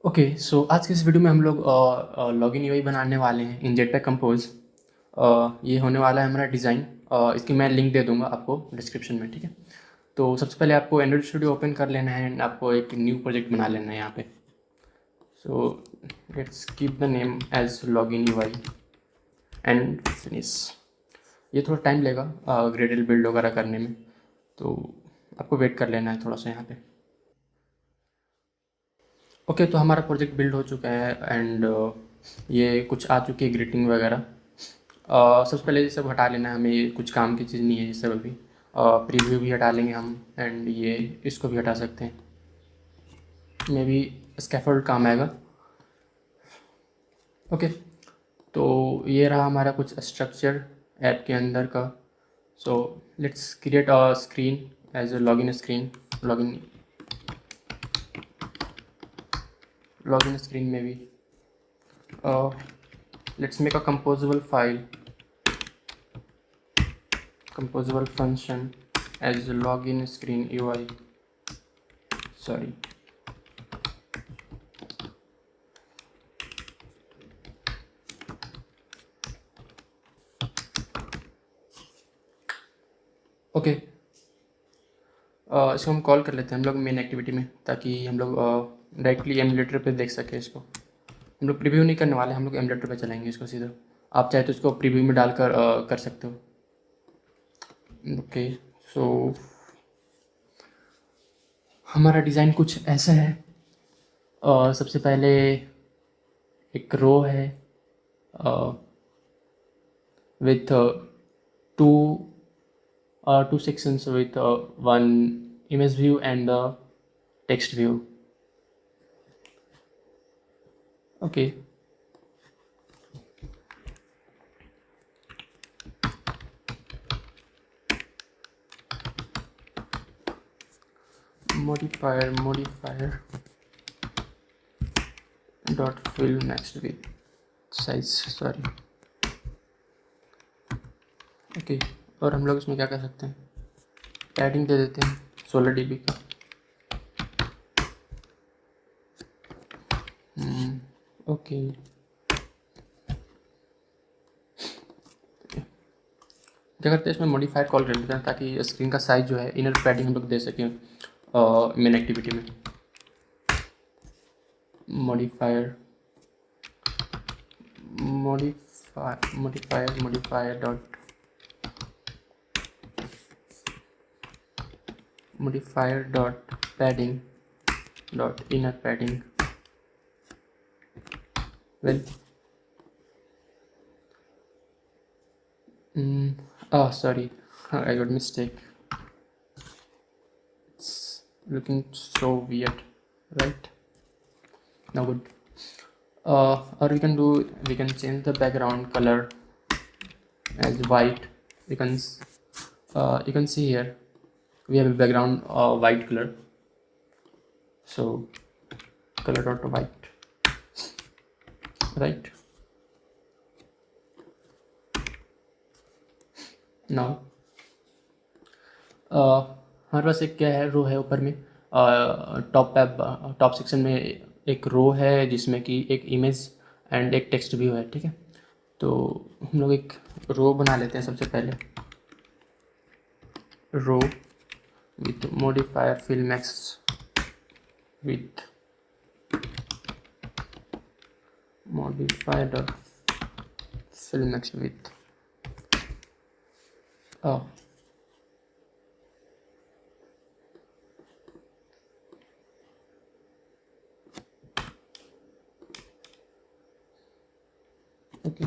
Okay, सो आज की इस वीडियो में हम लोग लॉगिन यूआई बनाने वाले हैं इन जेटपैक कंपोज। ये होने वाला है हमारा डिज़ाइन। इसकी मैं लिंक दे दूंगा आपको डिस्क्रिप्शन में, ठीक है। तो सबसे पहले आपको एंड्रॉइड स्टूडियो ओपन कर लेना है एंड आपको एक न्यू प्रोजेक्ट बना लेना है यहाँ पे। So let's keep the name as login UI and finish. ये थोड़ा टाइम लेगा ग्रेडल बिल्ड वगैरह करने में, तो आपको वेट कर लेना है थोड़ा सा यहाँ पे। ओके, तो हमारा प्रोजेक्ट बिल्ड हो चुका है एंड ये कुछ आ चुकी है ग्रीटिंग वगैरह। सबसे पहले ये सब हटा लेना है हमें, ये कुछ काम की चीज़ नहीं है ये सब अभी। प्रीव्यू भी हटा लेंगे हम एंड ये इसको भी हटा सकते हैं, मे बी स्कैफोल्ड काम आएगा। ओके, तो ये रहा हमारा कुछ स्ट्रक्चर ऐप के अंदर का। So let's create a screen as a login screen. Login login screen में भी let's make a composable function as a login screen UI. Sorry. Okay, इसको हम कॉल कर लेते हैं हम लोग मेन एक्टिविटी में, ताकि हम लोग डायरेक्टली एमुलेटर पे देख सके इसको। हम लोग प्रीव्यू नहीं करने वाले, हम लोग एमुलेटर पे चलाएंगे इसको सीधा। आप चाहे तो इसको प्रीव्यू में डालकर कर सकते हो। ओके, सो हमारा डिज़ाइन कुछ ऐसा है। सबसे पहले एक रो है with two sections with one image view and the text view. Okay, modifier dot fill next with size, sorry. Okay, और हम लोग इसमें क्या कर सकते हैं, पैडिंग दे देते हैं 16 dB का। ओके, क्या करते हैं इसमें मॉडिफायर कॉल कर लेते हैं, ताकि स्क्रीन का साइज जो है इनर पैडिंग हम लोग दे सकें मेन एक्टिविटी में। Modifier dot modifier dot padding dot inner padding. Well, sorry, I got mistake. It's looking so weird, right? Now good. Or we can change the background color as white. You can see here we have a background white color. So color dot white, right? Now हमारे पास एक क्या है, रो है ऊपर में। Top section में एक रो है जिसमें कि एक इमेज एंड एक टेक्स्ट व्यू है, ठीक है। तो हम लोग एक रो बना लेते हैं सबसे पहले। Row with modifier fill max with modifier dot fill max with okay.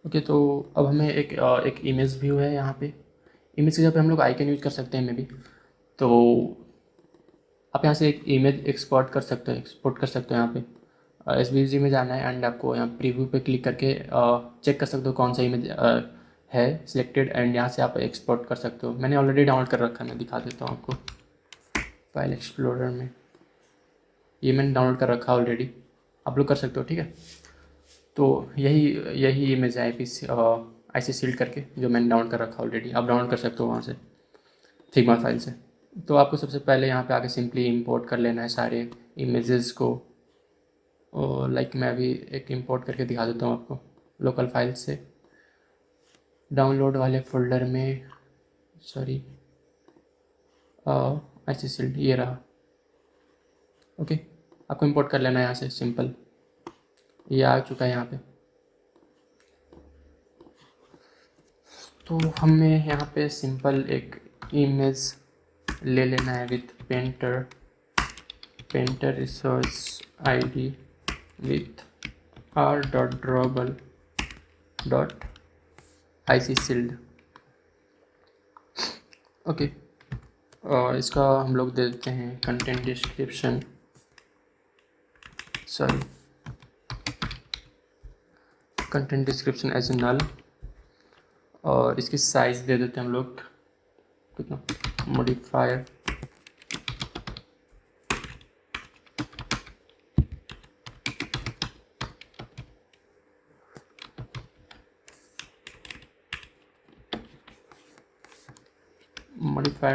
Okay, तो अब हमें एक इमेज व्यू है यहाँ पे। इमेज की जगह पे हम लोग आइकन यूज कर सकते हैं मे बी। तो आप यहाँ से एक इमेज एक्सपोर्ट कर सकते हो यहाँ पे। SVG में जाना है एंड आपको यहाँ प्रीव्यू पे क्लिक करके चेक कर सकते हो कौन सा इमेज है सिलेक्टेड, एंड यहाँ से आप एक्सपोर्ट कर सकते हो। मैंने ऑलरेडी डाउनलोड कर रखा है, मैं दिखा देता हूँ आपको फाइल एक्सप्लोरर में। ये मैंने डाउनलोड कर रखा है ऑलरेडी, आप लोग कर सकते हो, ठीक है। तो यही इमेज है IC शील्ड करके, जो मैंने डाउनलोड कर रखा ऑलरेडी, आप डाउनलोड कर सकते हो वहाँ से। फिग्मा फाइल से। तो आपको सबसे पहले यहाँ पे आके सिंपली इंपोर्ट कर लेना है सारे इमेजेस को। और लाइक मैं अभी एक इंपोर्ट करके दिखा देता हूँ आपको लोकल फाइल से। डाउनलोड वाले फोल्डर में, सॉरी, ऐसे सिल्ड ये रहा। ओके, आपको इंपोर्ट कर लेना है यहाँ से सिंपल। ये आ चुका है यहाँ पे। तो हमें यहाँ पे सिंपल एक इमेज ले लेना है with painter resource ID with r.drawable.icShield। Okay, और इसका हम लोग दे देते हैं content description, sorry, content description as a null. और इसकी साइज़ दे देते हैं हम लोग कितना, मॉडिफायर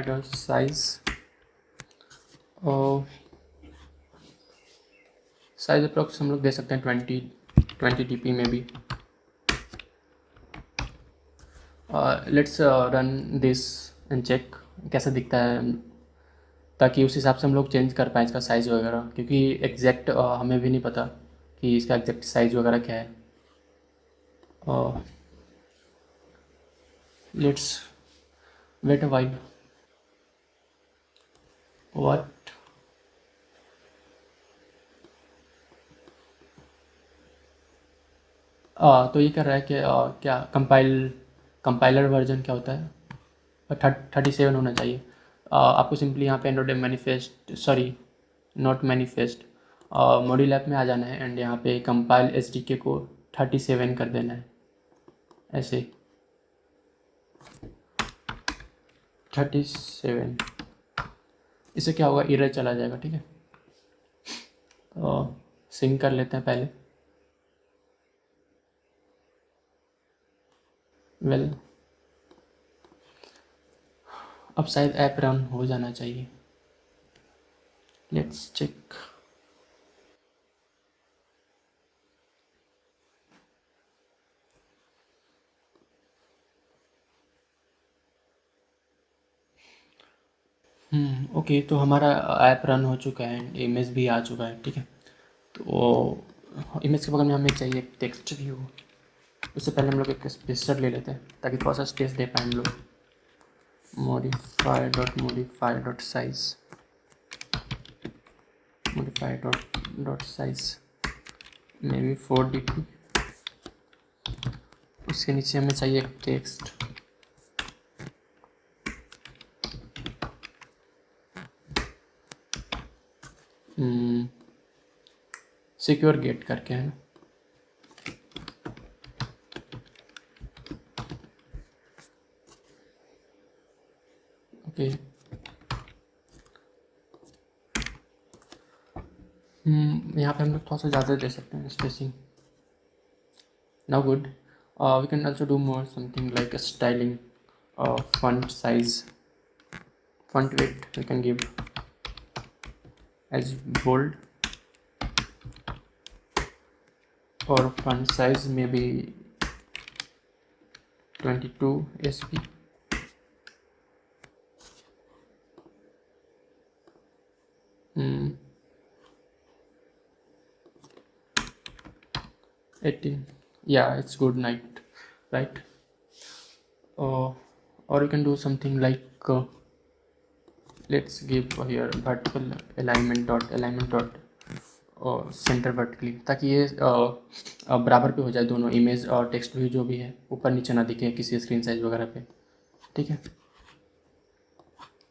डॉट साइज। और साइज अप्रॉक्स हम लोग दे सकते हैं 20 dp में भी। Let's run this and check कैसा दिखता है, ताकि उस हिसाब से हम लोग चेंज कर पाएँ इसका साइज़ वगैरह, क्योंकि एग्जैक्ट हमें भी नहीं पता कि इसका एग्जैक्ट साइज़ वगैरह क्या है। Let's wait a while. What? तो ये कर रहा है कि क्या कंपाइलर वर्जन क्या होता है, 37 होना चाहिए। आपको सिंपली यहाँ पे Android manifest, sorry, not manifest, module app में आ जाना है एंड यहाँ पे कंपाइल एसडीके को 37 कर देना है, ऐसे 37। इससे क्या होगा, एरर चला जाएगा। ठीक है, सिंक कर लेते हैं पहले। वेल, अब शायद ऐप रन हो जाना चाहिए। Let's check. ओके, तो हमारा ऐप रन हो चुका है, इमेज भी आ चुका है। ठीक है, तो इमेज के बगल में हमें चाहिए टेक्स्ट व्यू। उससे पहले हम लोग एक स्पेसर ले लेते हैं ताकि थोड़ा सा स्पेस दे पाए हम लोग। modify.size, modify.size may be 4 dp। उसके नीचे हमें चाहिए एक टेक्स्ट। सिक्योर गेट करके है ना। ओके, यहाँ पे हम लोग थोड़ा सा ज़्यादा दे सकते हैं spacing. Now good, we can also do more something like styling, font size, font weight we can give as bold, or font size maybe 22 sp। 18, yeah, it's good night, right? Or you can do something like let's give here vertical alignment dot centre vertically, ताकि ये बराबर पे हो जाए दोनों, image और text भी जो भी है ऊपर नीचे ना दिखे किसी स्क्रीन साइज वगैरह पे। ठीक है,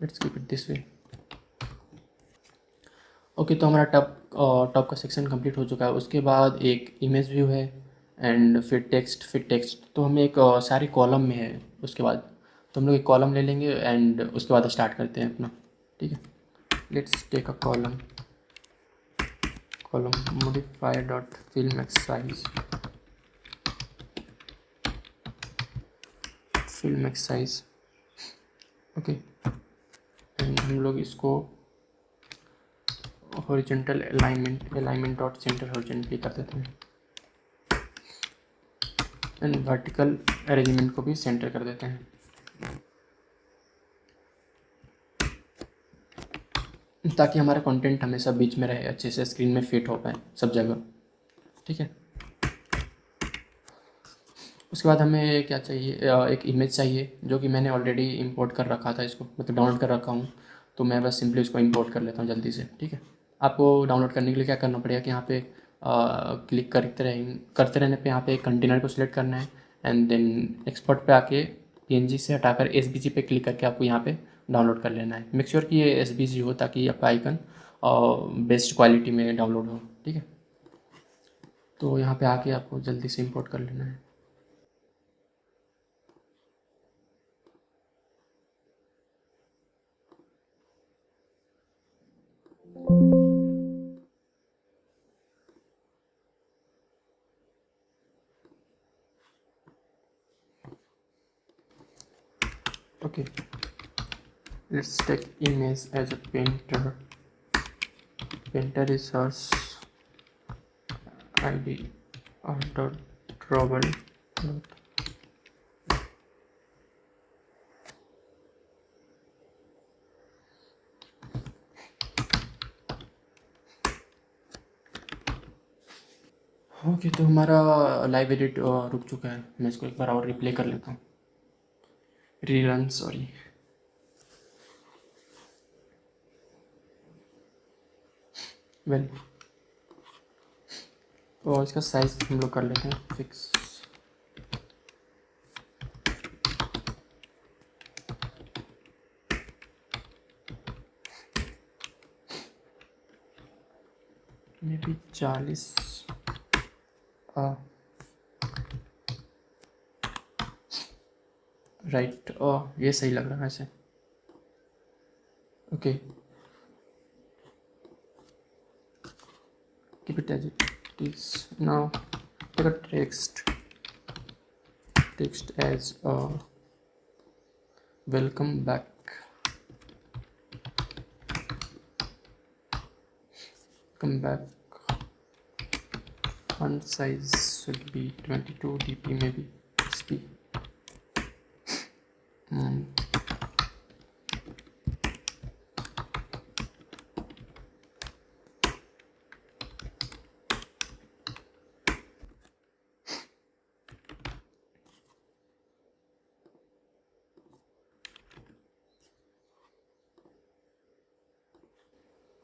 let's keep it this way. Okay, तो हमारा टॉप का सेक्शन कंप्लीट हो चुका है। उसके बाद एक इमेज व्यू है एंड फिर टेक्स्ट। तो हमें एक सारी कॉलम में है उसके बाद, तो हम लोग एक कॉलम ले लेंगे एंड उसके बाद स्टार्ट करते हैं अपना। ठीक है, let's take a column modifier dot fill max size। Okay, हम लोग इसको horizontal alignment dot centre horizontally कर देते हैं एंड वर्टिकल अरेंजमेंट को भी सेंटर कर देते हैं ताकि हमारा कंटेंट हमेशा बीच में रहे, अच्छे से स्क्रीन में फिट हो पाए सब जगह। ठीक है, उसके बाद हमें क्या चाहिए, एक इमेज चाहिए जो कि मैंने ऑलरेडी इंपोर्ट कर रखा था, इसको मतलब डाउनलोड कर रखा हूँ, तो मैं बस सिंपली उसको इंपोर्ट कर लेता हूँ जल्दी से। ठीक है, आपको डाउनलोड करने के लिए क्या करना पड़ेगा कि यहाँ पे क्लिक करते रहने पे यहाँ पे कंटेनर को सिलेक्ट करना है एंड देन एक्सपोर्ट पे आके पीएनजी से हटाकर एसवीजी पे क्लिक करके आपको यहाँ पे डाउनलोड कर लेना है। मेक श्योर कि ये एसवीजी हो ताकि आपका आइकन बेस्ट क्वालिटी में डाउनलोड हो। ठीक है, तो यहाँ पे आके आपको जल्दी से इंपोर्ट कर लेना है। Okay, let's take image as a painter. Painter is source id dot trouble dot okay. तो हमारा लाइव एडिट रुक चुका है, मैं इसको एक बार और रिप्ले कर लेता हूँ, रीरन सॉरी। वेल, तो इसका साइज हम लोग कर लेते हैं फिक्स। मे बी 40 राइट, ये सही लग रहा है वैसे। Okay, keep it as it is. Now take a text as welcome back. Come back. Font size should be 22 dp, maybe sp.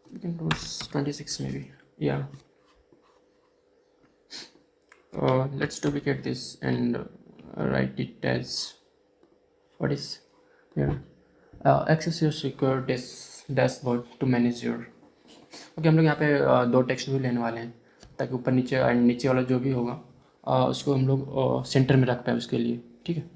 You can do 26 maybe, yeah. Let's duplicate this and write it as what is here, access your secure dashboard to manage your। Okay, हम लोग यहाँ पे दो text भी लेने वाले हैं ताकि ऊपर नीचे एंड नीचे वाला जो भी होगा उसको हम लोग सेंटर में रख पाए उसके लिए। ठीक है,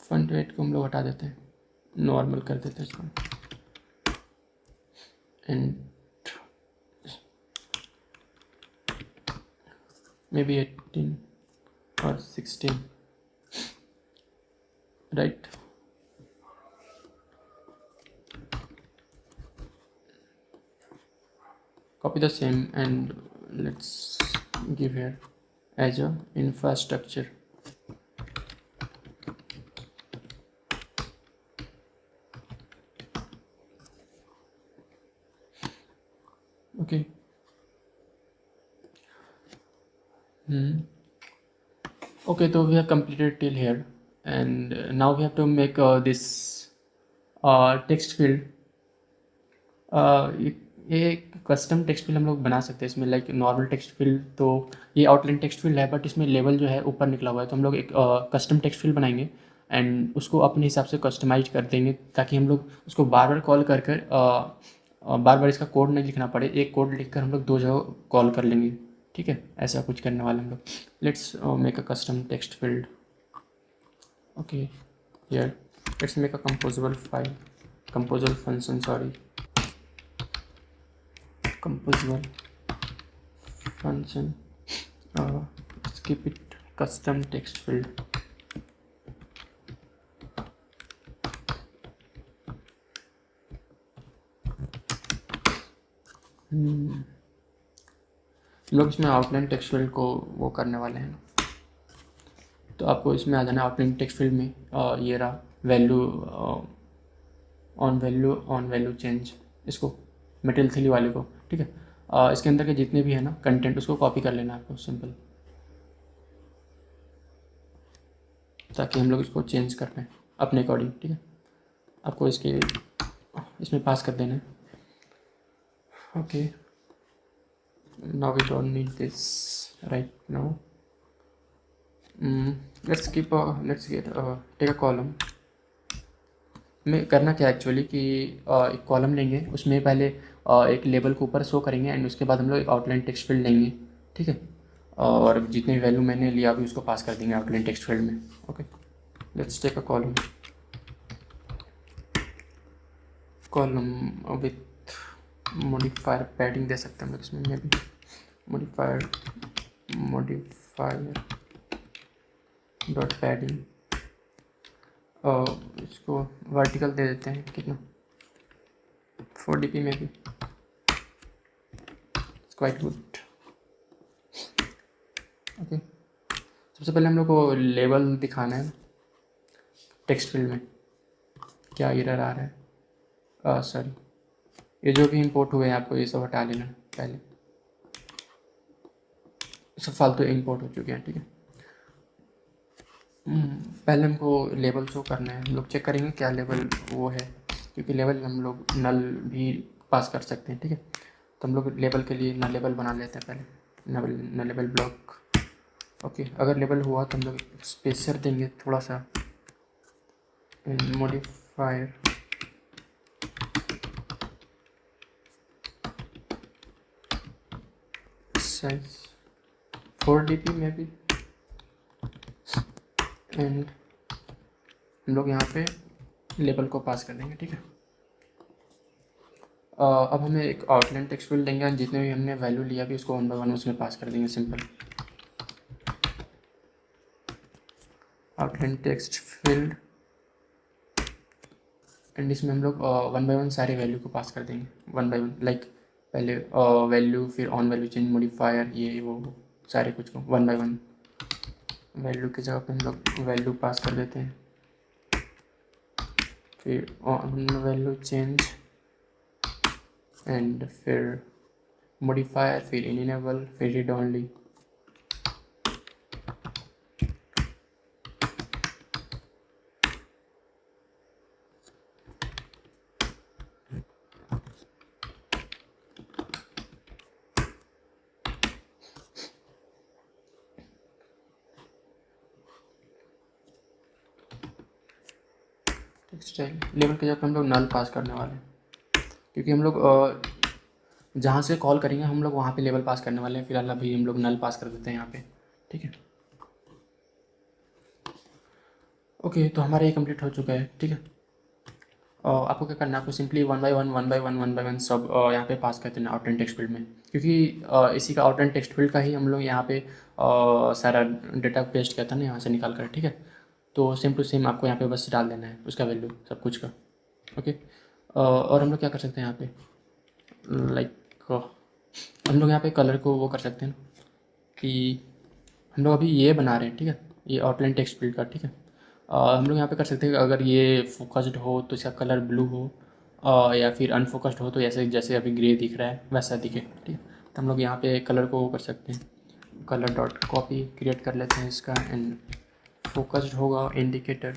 फ्रंट वेट को हम लोग हटा देते हैं, नॉर्मल कर देते हैं इसको एंड मे बी 18 और 16 right. Copy the same and let's give here as a infrastructure. Okay. Okay, so we have completed till here and now we have to make this text field। ये custom text field हम लोग बना सकते हैं इसमें, like normal text field तो ये outline text field है बट इसमें लेवल जो है ऊपर निकला हुआ है, तो हम लोग एक कस्टम टेक्स्ट फील्ड बनाएंगे एंड उसको अपने हिसाब से कस्टमाइज कर देंगे ताकि हम लोग उसको बार बार कॉल कर कर बार बार इसका कोड नहीं लिखना पड़े, एक कोड लिख कर हम लोग दो जगह कॉल कर लेंगे। ठीक है, ऐसा कुछ करने वाले हम लोग। Let's make a custom text field. Okay, here let's make a composable file, composable function, sorry, composable function. Let's keep it custom text field. हम लोग इसमें आउटलाइन टेक्स्ट फील्ड को वो करने वाले हैं, तो आपको इसमें आ जाना है आउटलाइन टेक्स्ट फील्ड में। ये रहा वैल्यू, ऑन वैल्यू चेंज, इसको मटेरियल थ्री वाले को, ठीक है। इसके अंदर के जितने भी है ना कंटेंट, उसको कॉपी कर लेना आपको सिंपल, ताकि हम लोग इसको चेंज कर पाएँ अपने अकॉर्डिंग, ठीक है। आपको इसके इसमें पास कर देना है। Okay, now we don't need this right now. Let's take a column. में करना क्या एक्चुअली कि एक कॉलम लेंगे, उसमें पहले एक लेबल को ऊपर शो करेंगे एंड उसके बाद हम लोग एक आउटलाइन टेक्स्ट फील्ड लेंगे, ठीक है। और जितनी वैल्यू मैंने लिया अभी उसको पास कर देंगे आउटलाइन टेक्स्ट फील्ड में। Okay, let's take a column with modifier, padding दे सकते हैं हम लोग इसमें, maybe modifier dot padding, इसको वर्टिकल दे देते हैं, कितना 4 dp में भी, इट्स क्वाइट गुड। ओके, सबसे पहले हम लोग को लेबल दिखाना है टेक्स्ट फील्ड में, क्या एरर आ रहा है। सॉरी, ये जो भी इंपोर्ट हुए हैं आपको ये सब हटा लेना पहले, सब फालतू इंपोर्ट हो चुके हैं, ठीक है। पहले हमको लेबल शो करना है, हम लोग चेक करेंगे क्या लेबल वो है, क्योंकि लेबल हम लोग नल भी पास कर सकते हैं, ठीक है। तो हम लोग लेबल के लिए नल लेबल बना लेते हैं पहले, नल लेबल ब्लॉक। ओके, अगर लेबल हुआ तो हम लोग स्पेसर देंगे थोड़ा सा, मॉडिफायर साइज 4 dp में भी, एंड हम लोग यहाँ पे लेबल को पास कर देंगे, ठीक है। अब हमें एक आउटलाइन टेक्स्ट फील्ड देंगे, जितने भी हमने वैल्यू लिया भी उसको 1 by 1 उसमें पास कर देंगे simple. Outline text field, and इसमें हम लोग 1 by 1 सारे वैल्यू को पास कर देंगे 1 by 1, लाइक पहले वैल्यू, फिर ऑन वैल्यू चेंज, मॉडिफायर, ये वो सारे कुछ को 1 by 1। वैल्यू की जगह पे हम लोग वैल्यू पास कर देते हैं, फिर ऑन वैल्यू चेंज, एंड फिर मॉडिफायर, फिर इनेबल, फिर रीड ओनली। टेक्सटाइल लेवल के जगह हम लोग नल पास करने वाले हैं, क्योंकि हम लोग जहाँ से कॉल करेंगे हम लोग वहाँ पे लेवल पास करने वाले हैं। फिलहाल अभी हम लोग नल पास कर देते हैं यहाँ पे, ठीक है। ओके, तो हमारा ये कंप्लीट हो चुका है, ठीक है। आपको क्या करना है, आपको सिंपली 1 by 1 सब यहाँ पे पास करते हैं आउटलाइन टेक्स्ट फील्ड में, क्योंकि इसी का आउटलाइन टेक्स्ट फील्ड का ही हम लोग यहाँ पे सारा डेटा पेस्ट किया था ना यहाँ से निकाल कर, ठीक है। तो सेम टू सेम आपको यहाँ पे बस डाल देना है उसका वैल्यू सब कुछ का। ओके, और हम लोग क्या कर सकते हैं यहाँ पे, लाइक हम लोग यहाँ पे कलर को वो कर सकते हैं कि हम लोग अभी ये बना रहे हैं, ठीक है, ये आउटलाइन टेक्स्ट फील्ड का, ठीक है। हम लोग यहाँ पे कर सकते हैं अगर ये फोकस्ड हो तो इसका कलर ब्लू हो, या फिर अनफोकस्ड हो तो ऐसे जैसे अभी ग्रे दिख रहा है वैसा दिखे, ठीक है। तो हम लोग यहाँ पे कलर को वो कर सकते हैं, कलर डॉट कॉपी क्रिएट कर लेते हैं इसका, एंड फोकस्ड होगा इंडिकेटर,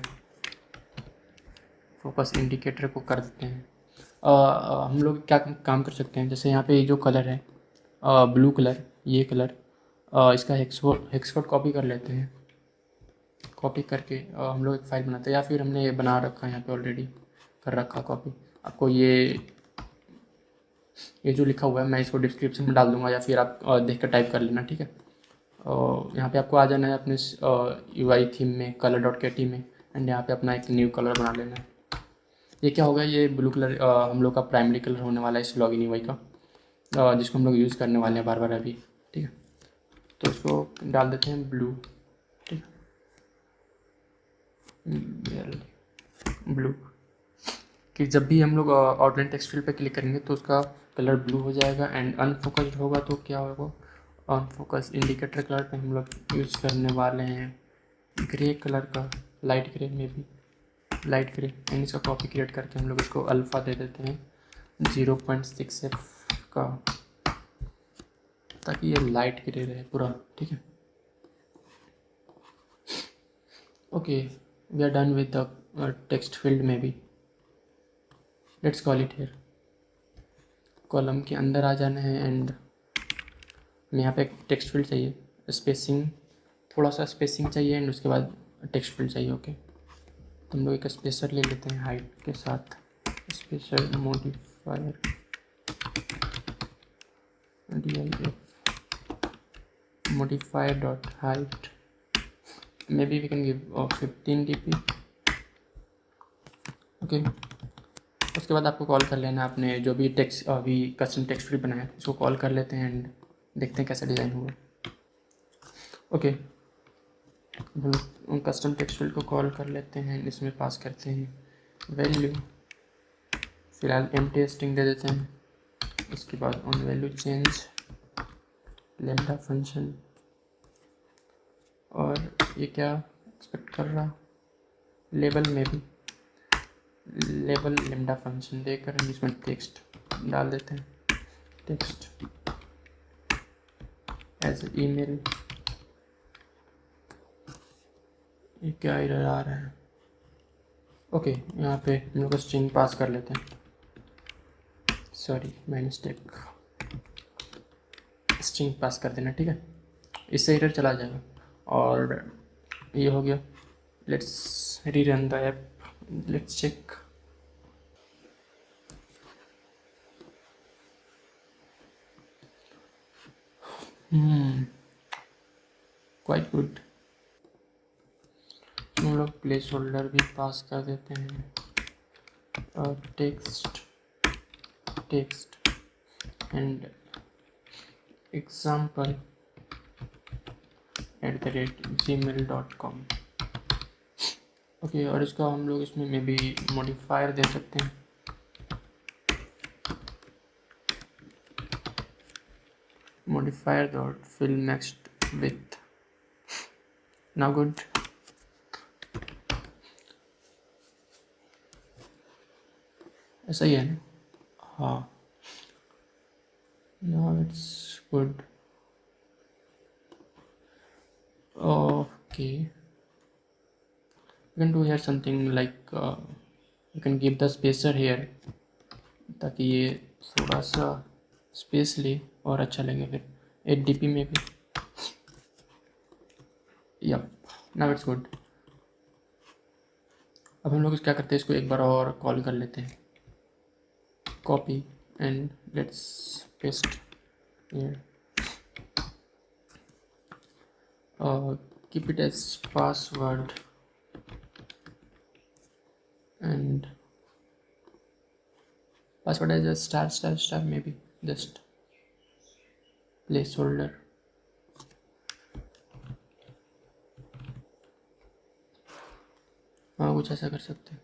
फोकस इंडिकेटर को कर देते हैं। हम लोग क्या काम कर सकते हैं, जैसे यहाँ पे जो कलर है ब्लू कलर, ये कलर इसका हेक्सकोड कॉपी कर लेते हैं। कॉपी करके हम लोग एक फ़ाइल बनाते हैं, या फिर हमने ये बना रखा है यहाँ पे ऑलरेडी कर रखा कॉपी। आपको ये जो लिखा हुआ है मैं इसको डिस्क्रिप्शन में डाल दूँगा, या फिर आप देख कर टाइप कर लेना, ठीक है। यहाँ पे आपको आ जाना है अपने UI थीम में, color.kt में, एंड यहाँ पे अपना एक न्यू कलर बना लेना है। ये क्या होगा, ये ब्लू कलर हम लोग का प्राइमरी कलर होने वाला है इस लॉगिन यूआई का, जिसको हम लोग यूज़ करने वाले हैं बार बार अभी। ठीक है, तो इसको डाल देते हैं ब्लू। ठीक है, ब्लू कि जब भी हम लोग आउटलाइन टेक्स्ट फील्ड पे क्लिक करेंगे तो उसका कलर ब्लू हो जाएगा। एंड अनफोकस्ड होगा तो क्या होगा, अनफोकस इंडिकेटर कलर पे हम लोग यूज़ करने वाले हैं ग्रे कलर का, लाइट ग्रे में भी, लाइट ग्रे। एंड इसका कॉपी क्रिएट करके हम लोग इसको अल्फ़ा दे देते हैं 0.6F का, ताकि ये लाइट ग्रे रहे पूरा। ठीक है, okay, we are done with the text field में भी। Let's call it here. Column के अंदर आ जाना है एंड हमें यहाँ पे एक टेक्स्ट फील्ड चाहिए, स्पेसिंग, थोड़ा सा स्पेसिंग चाहिए एंड उसके बाद टेक्स्ट फील्ड चाहिए। ओके, तो हम लोग एक स्पेसर ले लेते हैं हाइट के साथ, spacer modifier DIF modifier dot height, maybe we can give 15 dp। Okay, उसके बाद आपको कॉल कर लेना अपने जो भी टेक्स्ट अभी कस्टम टेक्स्ट फील्ड बनाया है, इसको कॉल कर लेते हैं एंड देखते हैं कैसा डिज़ाइन हुआ। ओके, हम कस्टम टेक्स्ट फील्ड को कॉल कर लेते हैं, इसमें पास करते हैं वैल्यू, फिलहाल एम्प्टी स्ट्रिंग दे देते हैं। उसके बाद on value change lambda function, और ये क्या एक्सपेक्ट कर रहा, लेबल में भी लेबल लेम्डा फंक्शन देकर हम इसमें टेक्स्ट डाल देते हैं, टेक्स्ट एज ईमेल। ये क्या एरर आ रहा है, ओके, यहाँ पे हम लोग स्ट्रिंग पास कर लेते हैं, sorry my mistake, string pass कर देना। ठीक है, इससे एरर चला जाएगा और ये हो गया। Let's rerun the app, let's check. Quite good. हम लोग प्लेस होल्डर भी पास कर देते हैं और text and example @gmail.com। Okay, और इसका हम लोग इसमें में भी मॉडिफायर दे सकते हैं, modifier dot fill next with, now good. ऐसा ही है ना, हाँ, now it's good. Okay, you can do here something like you can give the spacer here, ताकि ये थोड़ा सा स्पेस ले और अच्छा लगे फिर 8 dp में भी। Yep, now it's good. अब हम लोग क्या करते हैं, इसको एक बार और कॉल कर लेते हैं, copy and let's paste here, keep it as password and password as a star maybe, just placeholder। हाँ, कुछ ऐसा कर सकते हैं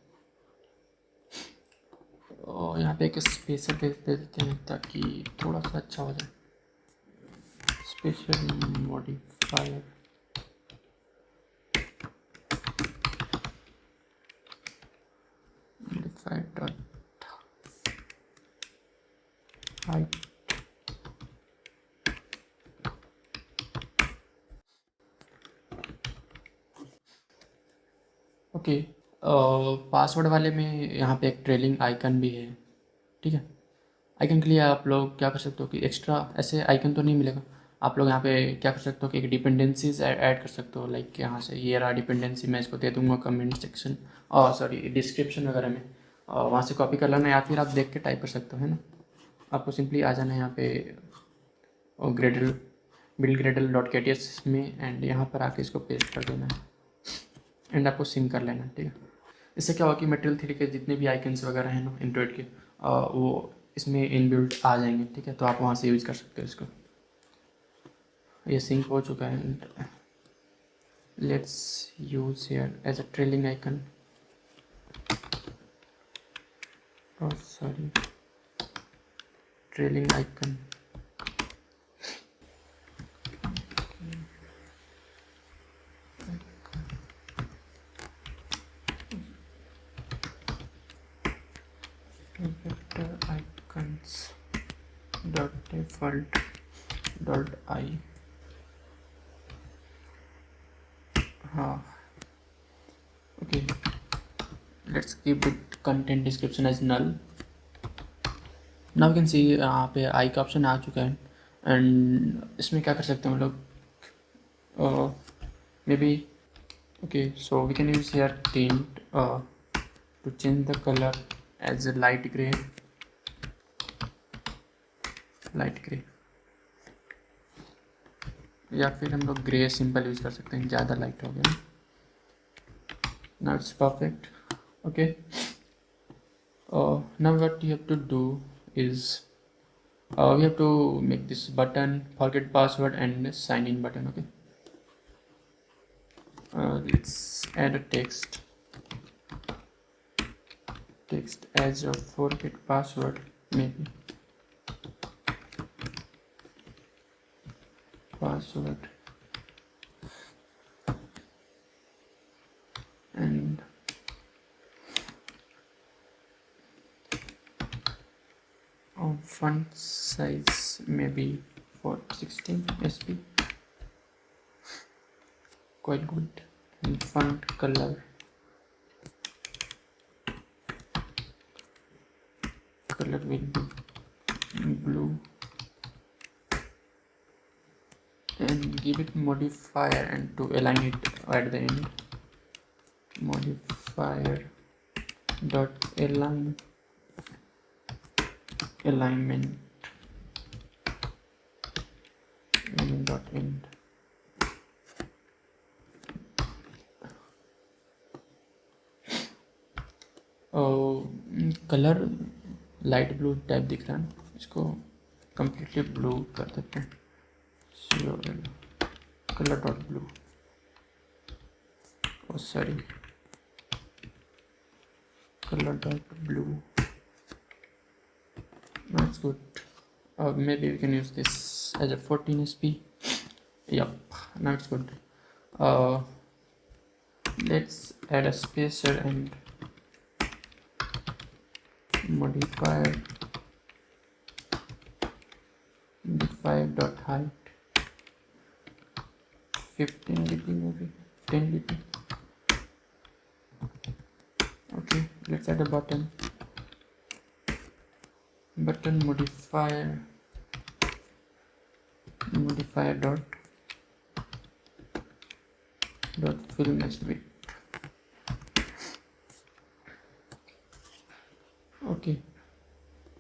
और यहाँ पे एक स्पेसर दे देते हैं ताकि थोड़ा सा अच्छा हो जाए, special modifier dot height. Okay, password वाले में यहाँ पे एक ट्रेलिंग आइकन भी है। ठीक है, आइकन के लिए आप लोग क्या कर सकते हो कि एक्स्ट्रा ऐसे आइकन तो नहीं मिलेगा, आप लोग यहाँ पे क्या कर सकते हो कि एक डिपेंडेंसीज ऐड कर सकते हो। लाइक यहाँ से ये रहा डिपेंडेंसी, मैं इसको दे दूँगा कमेंट सेक्शन और सॉरी डिस्क्रिप्शन वगैरह में, वहाँ से कॉपी कर लेना या फिर आप देख के टाइप कर सकते हो, है ना। आपको सिंपली आ जाना है यहाँ पे ग्रेडल बिल्ड ग्रेडल .kts में एंड यहाँ पर आके इसको पेस्ट कर देना है। एंड आपको सिंक कर लेना, ठीक है। इससे क्या होगा कि मटेरियल 3D के जितने भी आइकन्स वगैरह हैं ना एंड्रॉइड के, वो इसमें इनबिल्ट आ जाएंगे, ठीक है। तो आप वहाँ से यूज़ कर सकते हो इसको। ये सिंक हो चुका है and let's use here as a trailing icon, sorry, trailing icon. vector icons dot default dot I, हाँ, okay, let's keep it content description as null. now you can see यहाँ पे आई का ऑप्शन आ चुका है and इसमें क्या कर सकते हैं हम लोग, may be, okay, so we can use here tint to change the color as a light gray, या फिर हम लोग ग्रे सिंपल यूज़ कर सकते हैं, ज़्यादा लाइट हो गया। now it's perfect, okay. Now what you have to do is we have to make this button forget password and sign in button, okay. Let's add a text as a forget password, maybe password, and font size maybe for 16 sp, quite good. And font color will be blue, and give it modifier and to align it at the end, modifier dot alignment dot end. Colour light blue type दिख रहा है, इसको completely blue कर देते हैं, colour dot blue, sorry, color dot blue. That's good. Maybe we can use this as a 14 sp. Yep, now it's good. Let's add a spacer and modifier 5 dot height 15 dp, maybe 10 dp. Okay, let's add a button modifier dot fill mesh width. Okay,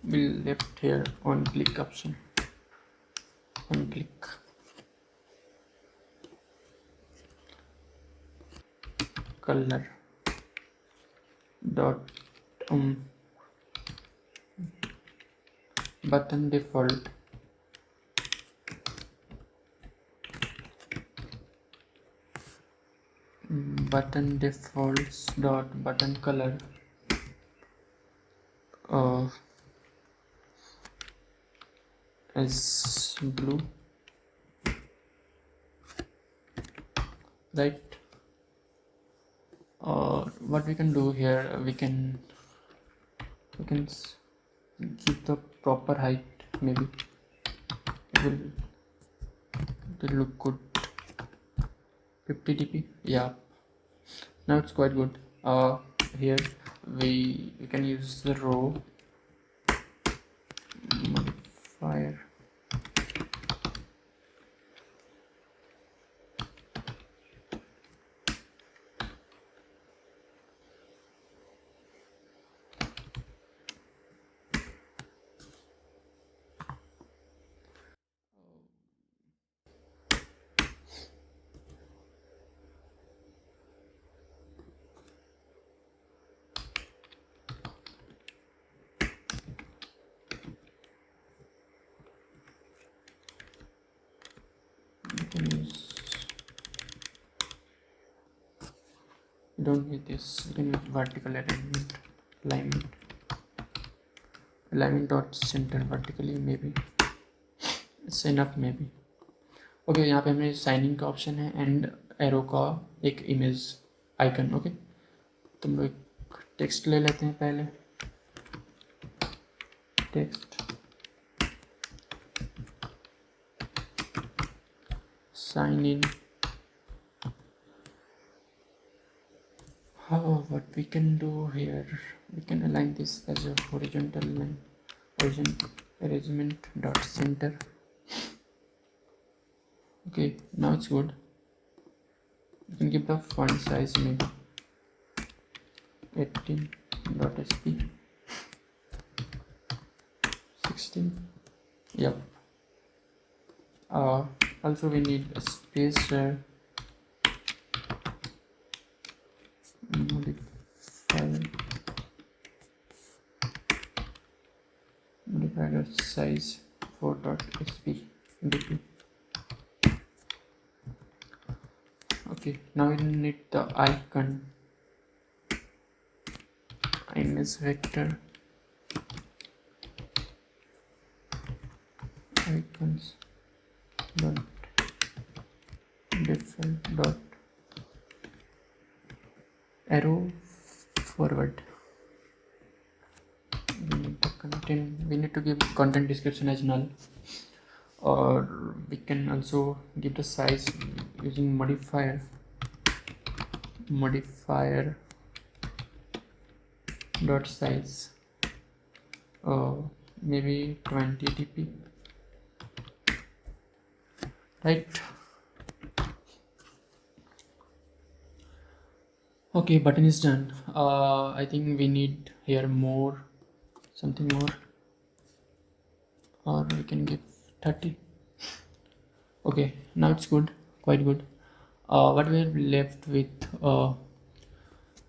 we'll left here on click option, on click, color dot button default button defaults dot button color as blue, right. What we can do here, we can give the proper height, maybe it will look good, 50 dp. Yeah, now it's quite good. Here we can use the row modifier you don't need this. You can use vertical alignment dot center vertically, maybe it's enough maybe. Okay यहाँ पे हमें signing का option है and arrow का एक image icon. Okay तो हम लोग एक टेक्स्ट ले लेते हैं पहले। Text sign in. What we can do here, we can align this as a horizontal line, arrangement dot center. Okay, now it's good. You can give the font size maybe 18.sp 16. Yep. Also we need a spacer, modifier size 4.sp dp. Okay, now we need the icon, image vector, icons dot default dot arrow forward. We need the content, we need to give content description as null, or we can also give the size using modifier dot size, maybe 20 dp, right? Okay, button is done. I think we need here something more, or we can give 30. Okay, now it's good, quite good. What we are left with,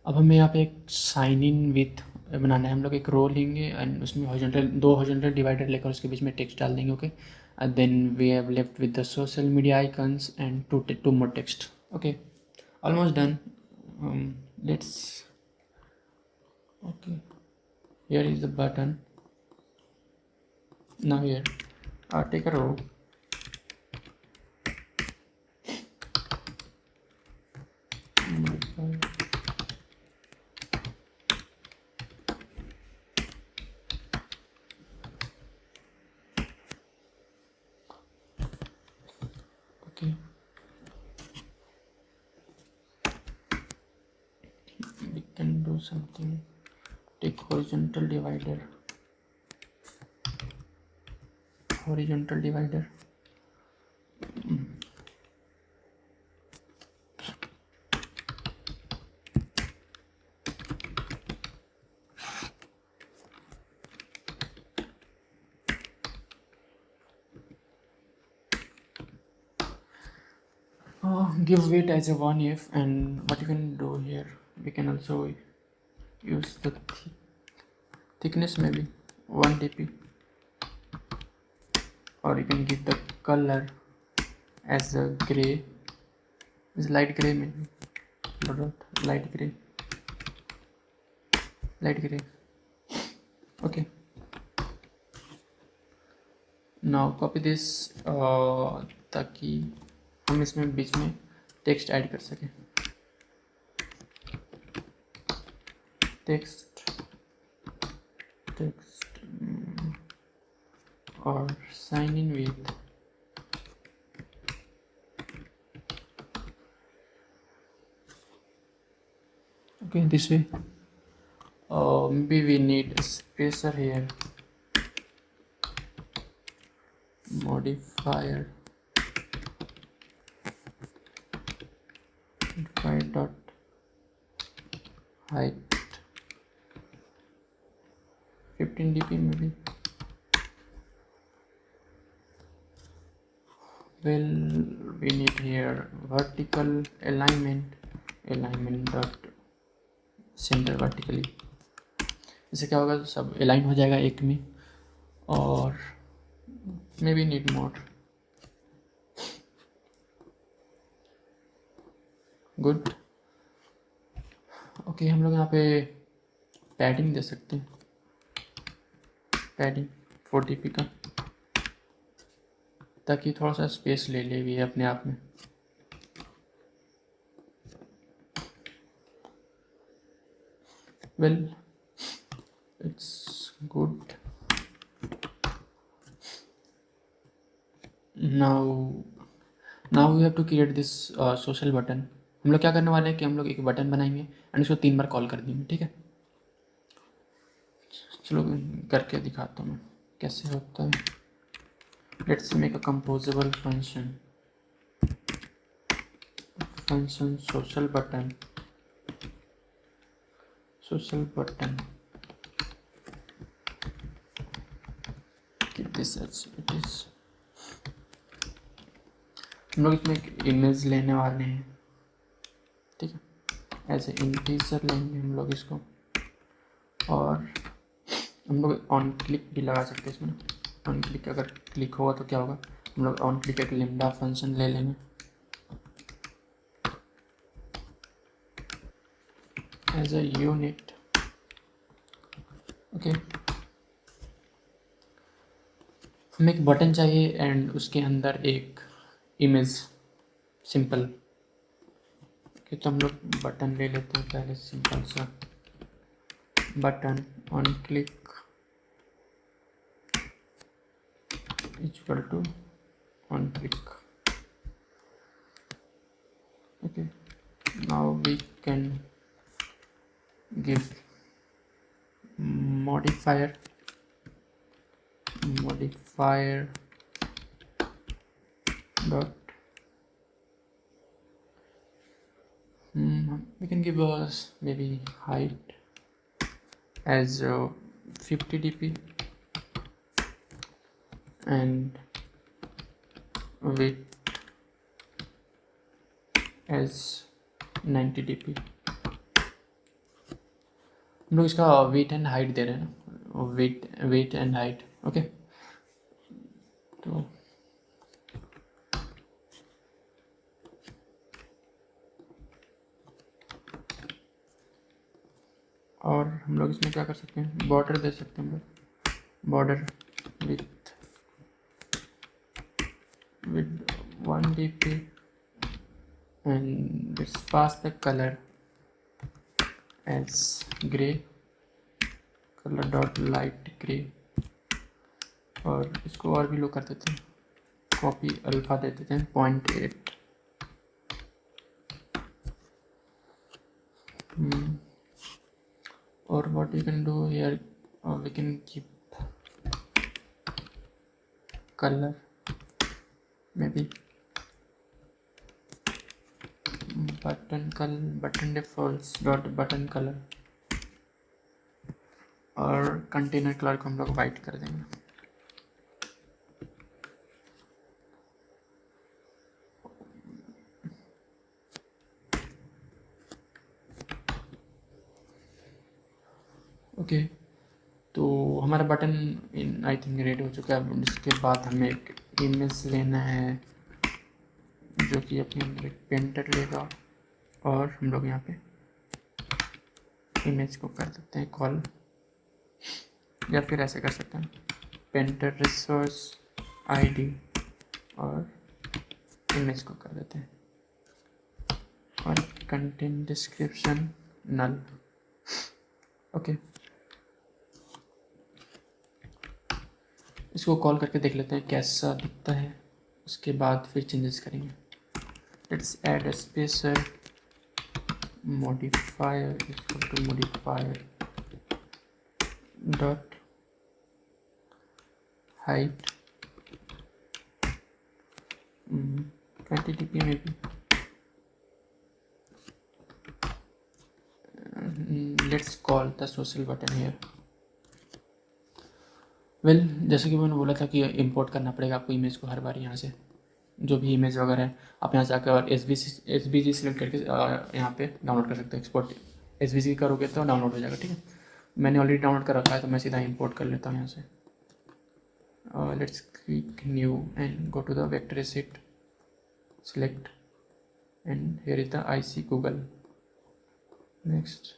अब हमें यहाँ पे एक sign in with बनाना है। हम लोग एक रो लेंगे एंड उसमें दो हॉरिजॉन्टल डिवाइडर लेकर उसके बीच में टेक्स्ट डाल देंगे। Okay and then we have left with the social media icons and two more text. Okay almost done. Let's okay here is the button. Now here take a row, okay, we can do something. Take horizontal divider, give weight as a 1f, and what you can do here, we can also use the thickness maybe 1 dp, or you can give the color as a gray, is light gray maybe, light gray. Okay, now copy this ताकि हम इसमें बीच में text add कर सकें। Text और sign in with okay this way. Maybe we need a spacer here, modifier dot height 15 dp maybe. Well, we need here vertical alignment dot center vertically. इससे क्या होगा, सब अलाइन हो जाएगा एक में, और may be need more. Good. Okay, हम लोग यहाँ पे पैडिंग दे सकते हैं, पैडिंग 40p का, ताकि थोड़ा सा स्पेस ले ले भी अपने आप में। Well it's good. Now we have to create this social button. हम लोग क्या करने वाले हैं कि हम लोग एक बटन बनाएंगे एंड उसको 3 बार कॉल कर देंगे, ठीक है। चलो करके दिखाता हूँ मैं कैसे होता है। Let's make a composable function social button keep this as it is। हम लोग इसमें एक इमेज लेने वाले हैं, ठीक है, एज ए इंटीजर लेंगे हम लोग इसको, और हम लोग ऑन क्लिक भी लगा सकते हैं इसमें। ऑन क्लिक अगर क्लिक होगा तो क्या होगा, हम लोग ऑन क्लिक एक लिम्डा फंक्शन ले लेंगे एज अ यूनिट। ओके, हमें एक बटन चाहिए एंड उसके अंदर एक इमेज सिंपल। ओके, तो हम लोग बटन ले लेते हैं पहले, सिंपल सा button on click equal to on click। okay, now we can give modifier dot we can give us maybe height as 50 dp and width as 90 dp। हम लोग इसका वेट एंड हाइट दे रहे हैं ना, वेट एंड हाइट। ओके, तो और हम लोग इसमें क्या कर सकते हैं, बॉर्डर दे सकते हैं हम लोग, border with 1 dp and let's pass the color as gray, color dot light gray, और इसको और भी लो कर देते हैं, कॉपी अल्फा दे देते हैं 0.8। और what we can do here, we can keep color maybe button defaults dot button color, और कंटेनर कलर को हम लोग वाइट कर देंगे। ओके, तो हमारा बटन आई थिंक रेडी हो चुका है। इसके बाद हमें एक इमेज लेना है जो कि अपने अंदर एक पेंटर लेगा, और हम लोग यहाँ पे इमेज को कर देते हैं कॉल, या फिर ऐसे कर सकते हैं पेंटर रिसोर्स आईडी और इमेज को कर देते हैं, और कंटेंट डिस्क्रिप्शन नल। ओके, इसको कॉल करके देख लेते हैं कैसा दिखता है, उसके बाद फिर चेंजेस करेंगे। Let's add a spacer modifier equal to modifier dot height 20 dp maybe, let's call the social button here। Well जैसे कि मैंने बोला था कि इंपोर्ट करना पड़ेगा आपको इमेज को हर बार, यहाँ से जो भी इमेज वगैरह है आप यहाँ से आकर SVG सिलेक्ट करके यहाँ पे डाउनलोड कर सकते हैं। एक्सपोर्ट SVG करोगे तो डाउनलोड हो जाएगा, ठीक है। मैंने ऑलरेडी डाउनलोड कर रखा है तो मैं सीधा इंपोर्ट कर लेता हूँ यहाँ से। Let's click new and go to the vector asset, select and here is the IC Google। next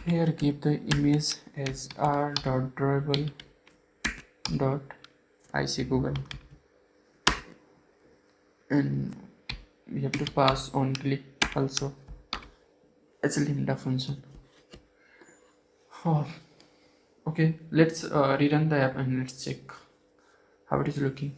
here give the image as r.drawable dot ic google, and we have to pass on click also as lambda function. Oh, okay, let's rerun the app and let's check how it is looking.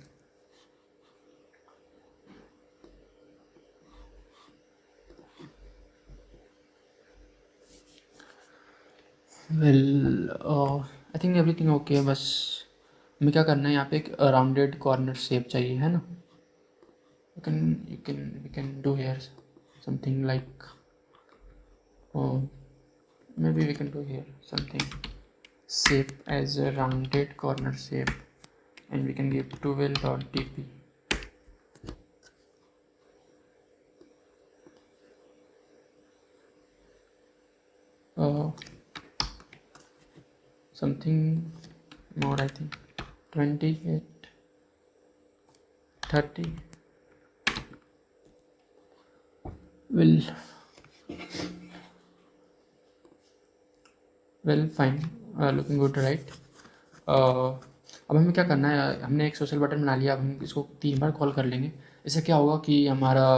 Well I think everything okay, बस हमें क्या करना है, यहाँ पे एक rounded corner shape चाहिए, है ना. We can do here something like, oh, maybe we can do here something shape as a rounded corner shape, and we can give 12.dp. Something more, I think 28, 30 will fine, looking good, right? अब हमें क्या करना है, हमने एक social button बना लिया, अब हम इसको 3 बार कॉल कर लेंगे. इससे क्या होगा कि हमारा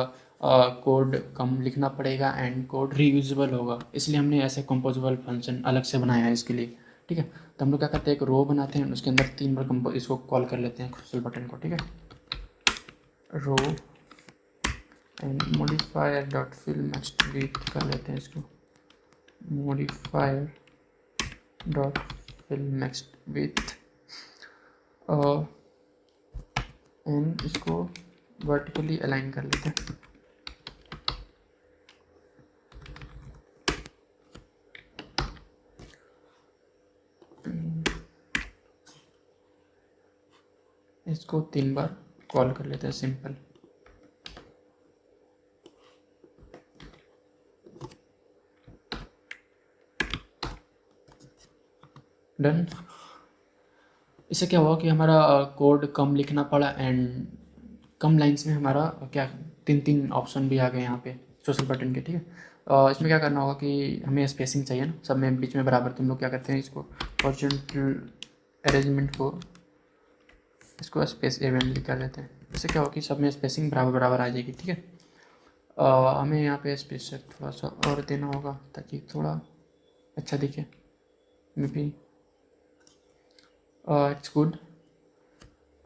कोड कम लिखना पड़ेगा एंड कोड रीयूजेबल होगा, इसलिए हमने ऐसे कंपोजेबल फंक्शन अलग से बनाया है इसके लिए. ठीक है, तो हम लोग क्या करते हैं, एक रो बनाते हैं, उसके अंदर 3 बार इसको कॉल कर लेते हैं सोशल बटन को. ठीक है, row and modifier dot fill next with कर लेते हैं इसको, modifier dot fill next with, and इसको वर्टिकली अलाइन कर लेते हैं. इसको 3 बार कॉल कर लेते हैं, सिंपल. डन. इससे क्या हुआ कि हमारा कोड कम लिखना पड़ा एंड कम लाइंस में हमारा क्या 3 ऑप्शन भी आ गए यहाँ पे सोशल बटन के. ठीक है, इसमें क्या करना होगा कि हमें स्पेसिंग चाहिए ना, सब में बीच में बराबर. तुम लोग क्या करते हैं, इसको हॉरिजॉन्टल अरेंजमेंट को इसको स्पेस एवेंटली कर लेते हैं. इससे क्या होगा कि सब में स्पेसिंग बराबर बराबर आ जाएगी. ठीक है, हमें यहाँ पे स्पेस थोड़ा सा और देना होगा ताकि थोड़ा अच्छा दिखे. May be it's good.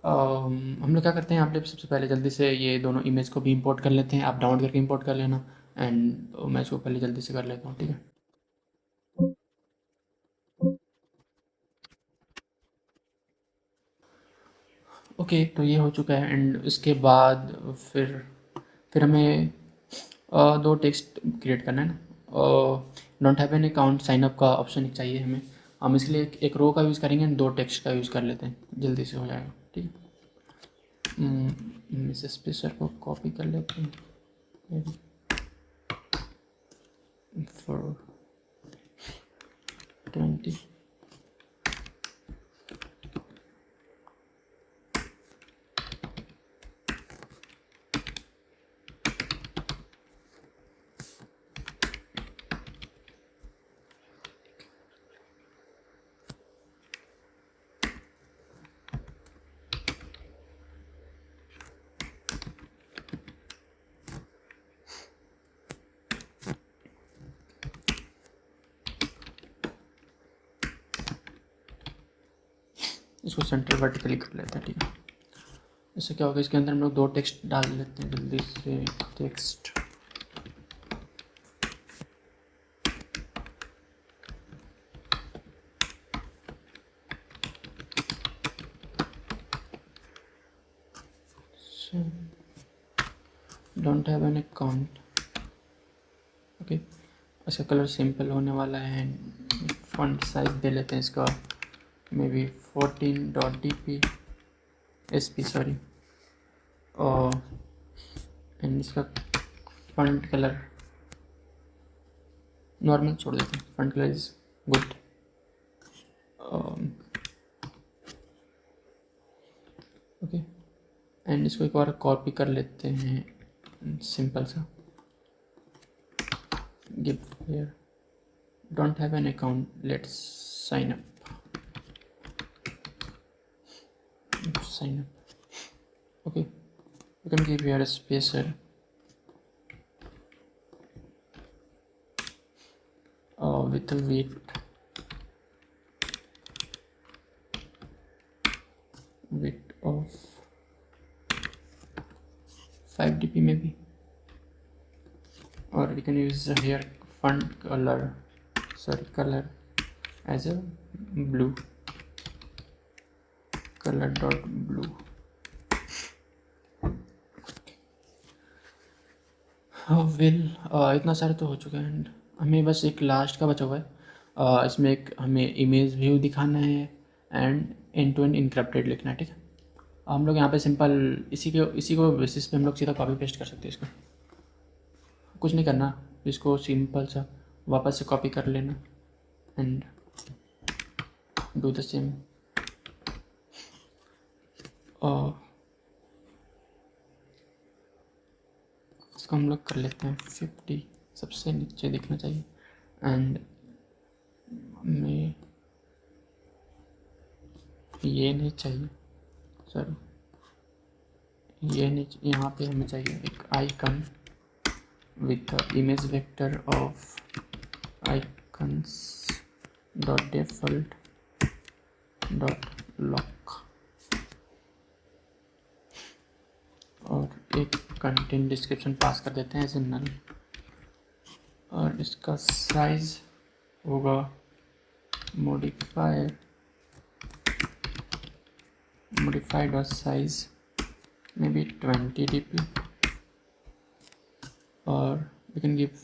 हम लोग क्या करते हैं, यहाँ पे सबसे पहले जल्दी से ये दोनों इमेज को भी इंपोर्ट कर लेते हैं. आप डाउनलोड करके इंपोर्ट कर लेना, एंड मैं इसको पहले जल्दी से कर लेता हूँ. ठीक है, ओके, तो ये हो चुका है. एंड इसके बाद फिर हमें 2 टेक्स्ट क्रिएट करना है ना. Don't have an account sign up का ऑप्शन चाहिए हमें. हम इसके लिए एक रो का यूज़ करेंगे एंड 2 टेक्स्ट का यूज़ कर लेते हैं, जल्दी से हो जाएगा. ठीक है, मिसेस स्पेसर को कॉपी कर लेते हैं फॉर 20. इसको सेंटर वर्टिकली कर लेते हैं. ठीक है, इससे क्या होगा, इसके अंदर हम लोग 2 टेक्स्ट डाल लेते हैं जल्दी से. Text don't have an account. Okay, इसका कलर सिंपल होने वाला है. फॉन्ट साइज दे लेते हैं इसका may be 14.dp sp sorry. और एंड इसका फॉन्ट कलर नॉर्मल छोड़ देते हैं, font colour is good. Okay, and इसको एक बार कॉपी कर लेते हैं, सिंपल सा. give here don't have an account, let's sign up. Okay, you can give here a spacer with a width of 5 dp maybe, or we can use here font color as a blue, color dot blue. इतना सारे तो हो चुका है and हमें बस एक last का बचा हुआ है। इसमें एक हमें इमेज व्यू दिखाना है and end to end encrypted लिखना है, ठीक है। हम लोग यहाँ पे सिंपल इसी को बेसिस पे हम लोग सीधा कॉपी पेस्ट कर सकते हैं। इसको कुछ नहीं करना, इसको सिंपल सा वापस से कॉपी कर लेना एंड डू द सेम। इसको हम लोग कर लेते हैं 50, सबसे नीचे दिखना चाहिए एंड हमें ये नहीं चाहिए, सॉरी ये नहीं, यहाँ पे हमें चाहिए एक icon with the image vector of icons dot default dot lock और एक कंटेंट डिस्क्रिप्शन पास कर देते हैं एज नल, और इसका साइज होगा modified or size maybe 20 dp, or we can give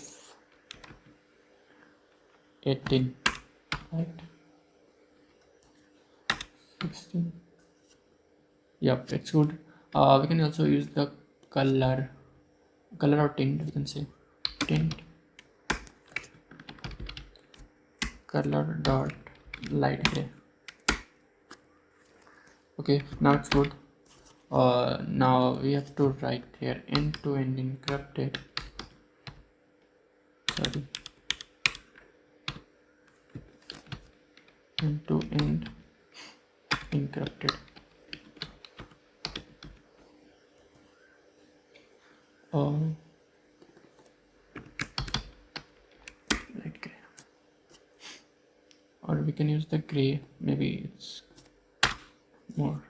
18, right, 16, yep, it's good. We can also use the color or tint, we can say tint color dot light gray. Okay, now it's good. Now we have to write here end to end encrypted, end to end encrypted. Light gray, or we can use the gray, maybe it's more.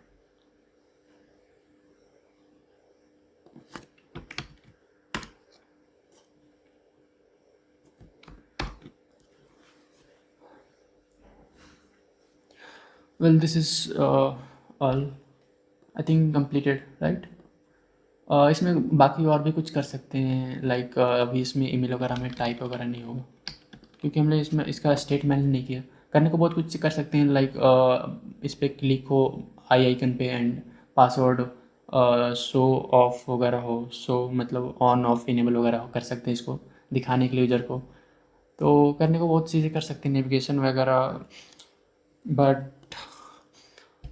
Well, this is all I think completed, right? इसमें बाकी और भी कुछ कर सकते हैं, like अभी इसमें ईमेल वगैरह में टाइप वगैरह नहीं होगा क्योंकि हमने इसमें इसका स्टेट मैनेज नहीं किया। करने को बहुत कुछ कर सकते हैं, लाइक इस पर क्लिक हो आई आइकन पे एंड पासवर्ड शो ऑफ वगैरह हो, शो मतलब ऑन ऑफ इनेबल वगैरह हो, कर सकते हैं इसको दिखाने के लिए यूज़र को। तो करने को बहुत चीज़ें कर सकते हैं, नेविगेशन वगैरह। बट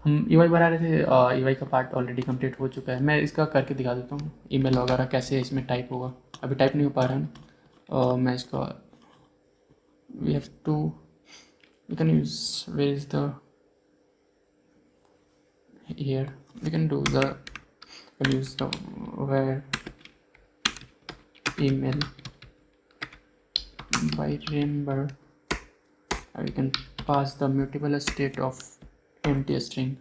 हम ईवाई बना रहे थे, ईवाई का पार्ट ऑलरेडी कंप्लीट हो चुका है। मैं इसका करके दिखा देता हूँ ईमेल वगैरह कैसे इसमें टाइप होगा। अभी टाइप नहीं हो पा रहा है। मैं इसका we have to we can use where is the here we can do the use the where email by remember, we can pass the mutable state of empty string।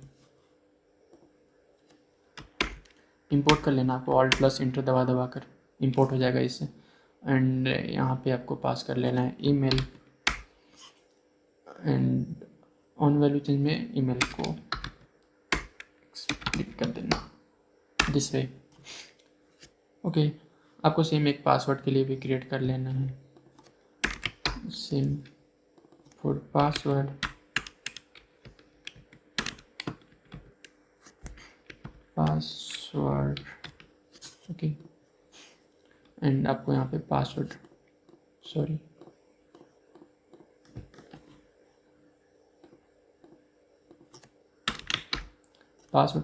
Import कर लेना, आपको ऑल्ट प्लस इंटर दबा कर import हो जाएगा इससे। And यहाँ पे आपको पास कर लेना है email and on value change में ईमेल को क्लिक कर देना दिस वे। ओके, आपको सेम एक पासवर्ड के लिए भी क्रिएट कर लेना है, same for password okay. And आपको यहाँ पे पासवर्ड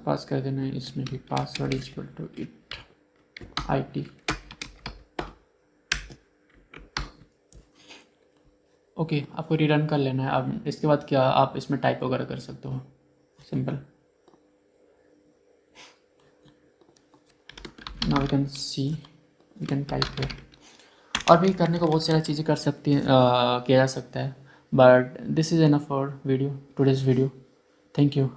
पास कर देना है। इसमें भी password is equal to IT okay, आपको रीरन कर लेना है। अब इसके बाद क्या आप इसमें टाइप वगैरह कर सकते हो, simple. Now we can see, we can type here. और भी करने को बहुत सारी चीज़ें कर सकती हैं, किया जा सकता है, but this is enough for video, today's video. Thank you.